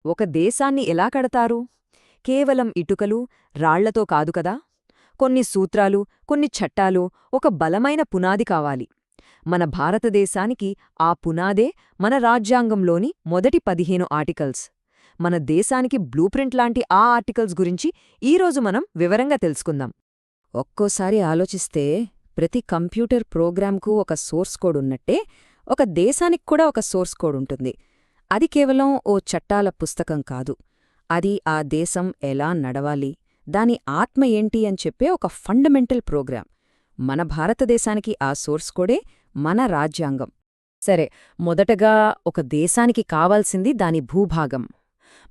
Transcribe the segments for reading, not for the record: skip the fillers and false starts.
ఒక దేశాన్ని ఎలా కడతారు? కేవలం ఇటుకలు, రాళ్లతో కాదు కదా. కొన్ని సూత్రాలు, కొన్ని చట్టాలు, ఒక బలమైన పునాది కావాలి. మన భారతదేశానికి ఆ పునాదే మన రాజ్యాంగంలోని మొదటి 15 ఆర్టికల్స్. మన దేశానికి బ్లూప్రింట్ లాంటి ఆ ఆర్టికల్స్ గురించి ఈరోజు మనం వివరంగా తెలుసుకుందాం. ఒక్కోసారి ఆలోచిస్తే ప్రతి కంప్యూటర్ ప్రోగ్రాంకు ఒక సోర్స్ కోడ్ ఉన్నట్టే ఒక దేశానికి కూడా ఒక సోర్స్ కోడ్ ఉంటుంది. అది కేవలం ఓ చట్టాల పుస్తకం కాదు. అది ఆ దేశం ఎలా నడవాలి, దాని ఆత్మ ఏంటి అని చెప్పే ఒక ఫండమెంటల్ ప్రోగ్రాం. మన భారతదేశానికి ఆ సోర్స్ కోడే మన రాజ్యాంగం. సరే, మొదటగా ఒక దేశానికి కావాల్సింది దాని భూభాగం.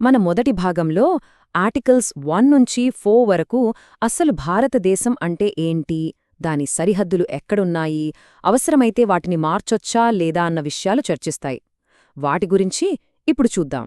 మన మొదటి భాగంలో ఆర్టికల్స్ 1 నుంచి 4 వరకు అస్సలు భారతదేశం అంటే ఏంటి, దాని సరిహద్దులు ఎక్కడున్నాయి, అవసరమైతే వాటిని మార్చొచ్చా లేదా అన్న విషయాలు చర్చిస్తాయి. వాటి గురించి ఇప్పుడు చూద్దాం.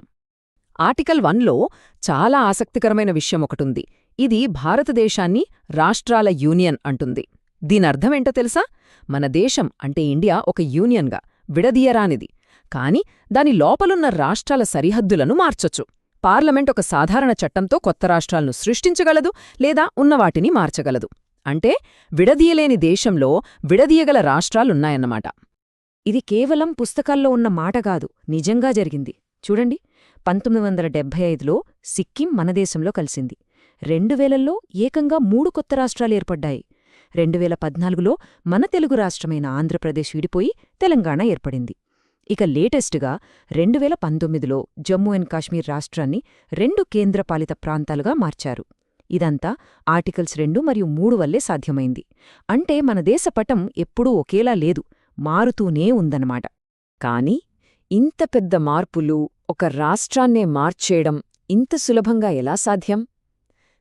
ఆర్టికల్ 1లో చాలా ఆసక్తికరమైన విషయమొకటుంది. ఇది భారతదేశాన్ని రాష్ట్రాల యూనియన్ అంటుంది. దీనర్థమేంటో తెలుసా? మన దేశం అంటే ఇండియా ఒక యూనియన్గా, విడదీయరానిది. కాని దాని లోపలున్న రాష్ట్రాల సరిహద్దులను మార్చొచ్చు. పార్లమెంట్ ఒక సాధారణ చట్టంతో కొత్త రాష్ట్రాలను సృష్టించగలదు లేదా ఉన్నవాటిని మార్చగలదు. అంటే విడదీయలేని దేశంలో విడదీయగల రాష్ట్రాలున్నాయన్నమాట. ఇది కేవలం పుస్తకాల్లో ఉన్న మాటగాదు, నిజంగా జరిగింది. చూడండి, 1975లో సిక్కిం మన దేశంలో కలిసింది. 2000లో ఏకంగా 3 కొత్త రాష్ట్రాలేర్పడ్డాయి. 2014లో మన తెలుగు రాష్ట్రమైన ఆంధ్రప్రదేశ్ విడిపోయి తెలంగాణ ఏర్పడింది. ఇక లేటెస్టుగా 2019లో జమ్మూ అండ్ కాశ్మీర్ రాష్ట్రాన్ని 2 కేంద్రపాలిత ప్రాంతాలుగా మార్చారు. ఇదంతా ఆర్టికల్స్ 2 మరియు 3 వల్లే సాధ్యమైంది. అంటే మన దేశపటం ఎప్పుడూ ఒకేలా లేదు, మారుతూనే ఉందన్నమాట. కాని ఇంత పెద్ద మార్పులు ఒక రాష్ట్రాన్నే మార్చేయడం ఇంత సులభంగా ఎలా సాధ్యం?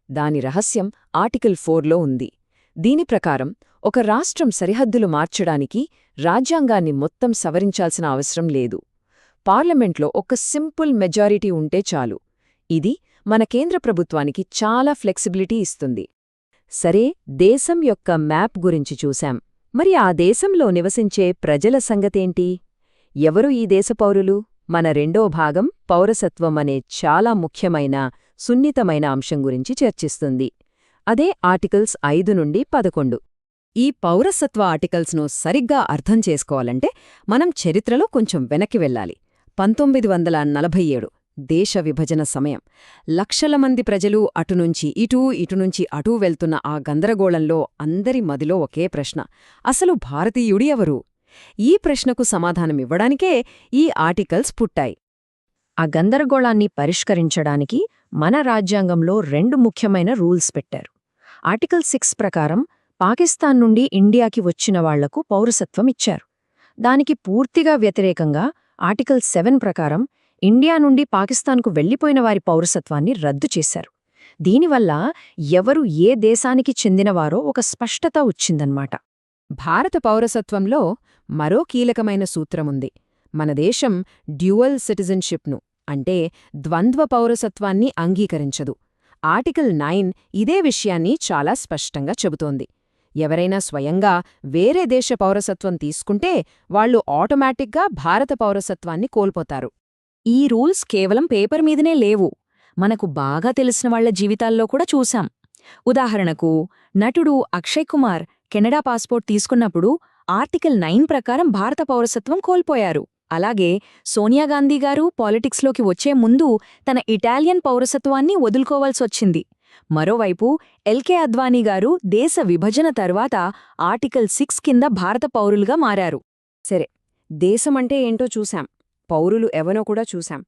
దాని రహస్యం ఆర్టికల్ 4లో ఉంది. దీని ప్రకారం ఒక రాష్ట్రం సరిహద్దులు మార్చడానికి రాజ్యాంగాన్ని మొత్తం సవరించాల్సిన అవసరం లేదు. పార్లమెంట్లో ఒక సింపుల్ మెజారిటీ ఉంటే చాలు. ఇది మన కేంద్ర ప్రభుత్వానికి చాలా ఫ్లెక్సిబిలిటీ ఇస్తుంది. సరే, దేశం యొక్క మ్యాప్ గురించి చూశాం. మరి ఆ దేశంలో నివసించే ప్రజల సంగతేంటి? ఎవరు ఈ దేశ పౌరులు? మన రెండో భాగం పౌరసత్వం అనే చాలా ముఖ్యమైన, సున్నితమైన అంశం గురించి చర్చిస్తుంది. అదే ఆర్టికల్స్ 5 నుండి 11. ఈ పౌరసత్వ ఆర్టికల్స్ను సరిగ్గా అర్థం చేసుకోవాలంటే మనం చరిత్రలో కొంచెం వెనక్కి వెళ్ళాలి. 1947 దేశ విభజన సమయం. లక్షల మంది ప్రజలు అటునుంచి ఇటూ, ఇటునుంచి అటూ వెళ్తున్న ఆ గందరగోళంలో అందరి మదిలో ఒకే ప్రశ్న: అసలు భారతీయుడి ఎవరు? ఈ ప్రశ్నకు సమాధానమివ్వడానికే ఈ ఆర్టికల్స్ పుట్టాయి. ఆ గందరగోళాన్ని పరిష్కరించడానికి మన రాజ్యాంగంలో 2 ముఖ్యమైన రూల్స్ పెట్టారు. ఆర్టికల్ 6 ప్రకారం పాకిస్తాన్ నుండి ఇండియాకి వచ్చిన వాళ్లకు పౌరసత్వం ఇచ్చారు. దానికి పూర్తిగా వ్యతిరేకంగా ఆర్టికల్ 7 ప్రకారం ఇండియా నుండి పాకిస్తాన్కు వెళ్లిపోయిన వారి పౌరసత్వాన్ని రద్దు చేశారు. దీనివల్ల ఎవరు ఏ దేశానికి చెందినవారో ఒక స్పష్టత వచ్చిందన్నమాట. భారత పౌరసత్వంలో మరో కీలకమైన సూత్రముంది. మన దేశం డ్యూయల్ సిటిజన్షిప్ను, అంటే ద్వంద్వ పౌరసత్వాన్ని అంగీకరించదు. ఆర్టికల్ 9 ఇదే విషయాన్ని చాలా స్పష్టంగా చెబుతోంది. ఎవరైనా స్వయంగా వేరే దేశ పౌరసత్వం తీసుకుంటే వాళ్లు ఆటోమేటిక్గా భారత పౌరసత్వాన్ని కోల్పోతారు. ఈ రూల్స్ కేవలం పేపర్ మీదనే లేవు, మనకు బాగా తెలిసిన వాళ్ల జీవితాల్లో కూడా చూశాం. ఉదాహరణకు, నటుడు అక్షయ్ కుమార్ కెనడా పాస్పోర్ట్ తీసుకున్నప్పుడు ఆర్టికల్ 9 ప్రకారం భారత పౌరసత్వం కోల్పోయారు. అలాగే సోనియాగాంధీగారు పాలిటిక్స్లోకి వచ్చే ముందు తన ఇటాలియన్ పౌరసత్వాన్ని వదులుకోవాల్సొచ్చింది. మరోవైపు ఎల్కే అద్వానీగారు దేశ విభజన తర్వాత ఆర్టికల్ 6 కింద భారత పౌరులుగా మారారు. సరే, దేశమంటే ఏంటో చూశాం, పౌరులు ఎవనో కూడా చూశాం.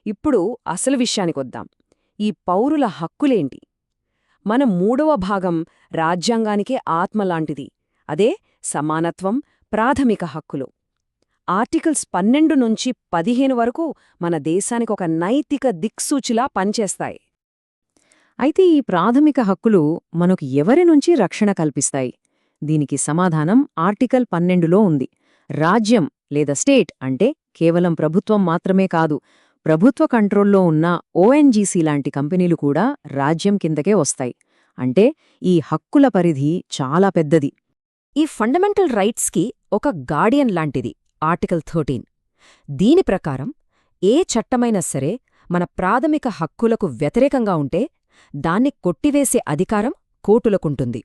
ఇప్పుడు అసలు విషయానికొద్దాం. ఈ పౌరుల హక్కులేంటి? మన 3వ భాగం రాజ్యాంగానికే ఆత్మలాంటిది. అదే సమానత్వం, ప్రాథమిక హక్కులు. ఆర్టికల్స్ 12 నుంచి 15 వరకు మన దేశానికొక నైతిక దిక్సూచిలా పనిచేస్తాయి. అయితే ఈ ప్రాథమిక హక్కులు మనకు ఎవరి నుంచి రక్షణ కల్పిస్తాయి? దీనికి సమాధానం ఆర్టికల్ 12లో ఉంది. రాజ్యం లేదా స్టేట్ అంటే కేవలం ప్రభుత్వం మాత్రమే కాదు, ప్రభుత్వ కంట్రోల్లో ఉన్న ఓఎన్జీసీ లాంటి కంపెనీలు కూడా రాజ్యం కిందకే వస్తాయి. అంటే ఈ హక్కుల పరిధి చాలా పెద్దది. ఈ ఫండమెంటల్ రైట్స్కి ఒక గార్డియన్ లాంటిది ఆర్టికల్ 13. దీని ప్రకారం ఏ చట్టమైనా సరే మన ప్రాథమిక హక్కులకు వ్యతిరేకంగా ఉంటే దాన్ని కొట్టివేసే అధికారం కోర్టులకుంటుంది.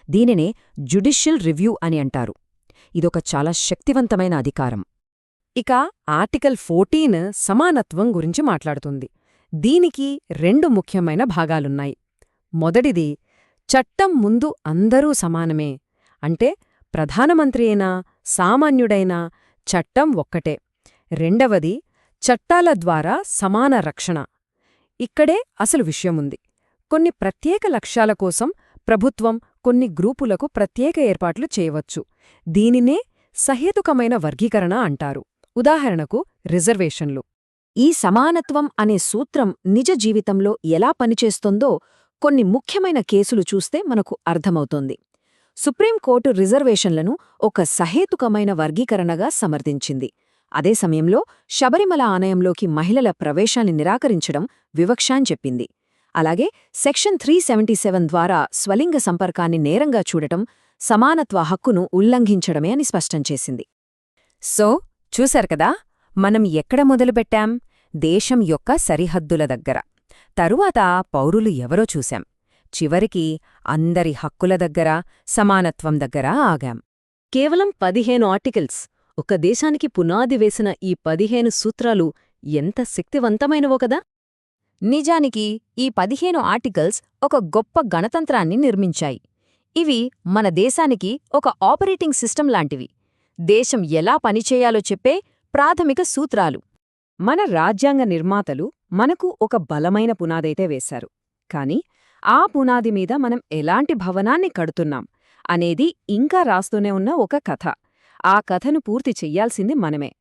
దీనినే జ్యుడిషియల్ రివ్యూ అని అంటారు. ఇదొక చాలా శక్తివంతమైన అధికారం. ఇక ఆర్టికల్ 14 సమానత్వం గురించి మాట్లాడుతుంది. దీనికి 2 ముఖ్యమైన భాగాలున్నాయి. మొదటిది, చట్టం ముందు అందరూ సమానమే. అంటే ప్రధానమంత్రి అయినా సామాన్యుడైనా చట్టం ఒక్కటే. రెండవది, చట్టాల ద్వారా సమాన రక్షణ. ఇక్కడే అసలు విషయముంది. కొన్ని ప్రత్యేక లక్ష్యాల కోసం ప్రభుత్వం కొన్ని గ్రూపులకు ప్రత్యేక ఏర్పాట్లు చేయవచ్చు. దీనినే సహేతుకమైన వర్గీకరణ అంటారు. ఉదాహరణకు రిజర్వేషన్లు. ఈ సమానత్వం అనే సూత్రం నిజ జీవితంలో ఎలా పనిచేస్తుందో కొన్ని ముఖ్యమైన కేసులు చూస్తే మనకు అర్థమవుతోంది. సుప్రీంకోర్టు రిజర్వేషన్లను ఒక సహేతుకమైన వర్గీకరణగా సమర్థించింది. అదే సమయంలో శబరిమల ఆలయంలోకి మహిళల ప్రవేశాన్ని నిరాకరించడం వివక్ష అని చెప్పింది. అలాగే సెక్షన్ 377 ద్వారా స్వలింగ సంపర్కాన్ని నేరంగా చూడటం సమానత్వ హక్కును ఉల్లంఘించడమే అని స్పష్టం చేసింది. సో చూశారు కదా, మనం ఎక్కడ మొదలుపెట్టాం? దేశం యొక్క సరిహద్దుల దగ్గర. తరువాత పౌరులు ఎవరో చూశాం. చివరికి అందరి హక్కుల దగ్గర, సమానత్వం దగ్గర ఆగాం. కేవలం 15 ఆర్టికల్స్, ఒక దేశానికి పునాది వేసిన ఈ 15 సూత్రాలు ఎంత శక్తివంతమైనవో కదా! నిజానికి ఈ 15 ఆర్టికల్స్ ఒక గొప్ప గణతంత్రాన్ని నిర్మించాయి. ఇవి మన దేశానికి ఒక ఆపరేటింగ్ సిస్టమ్ లాంటివి. దేశం ఎలా పనిచేయాలో చెప్పే ప్రాథమిక సూత్రాలు. మన రాజ్యాంగ నిర్మాతలు మనకు ఒక బలమైన పునాదైతే వేశారు. కాని ఆ పునాది మీద మనం ఎలాంటి భవనాన్ని కడుతున్నాం అనేది ఇంకా రాస్తూనే ఉన్న ఒక కథ. ఆ కథను పూర్తి చెయ్యాల్సింది మనమే.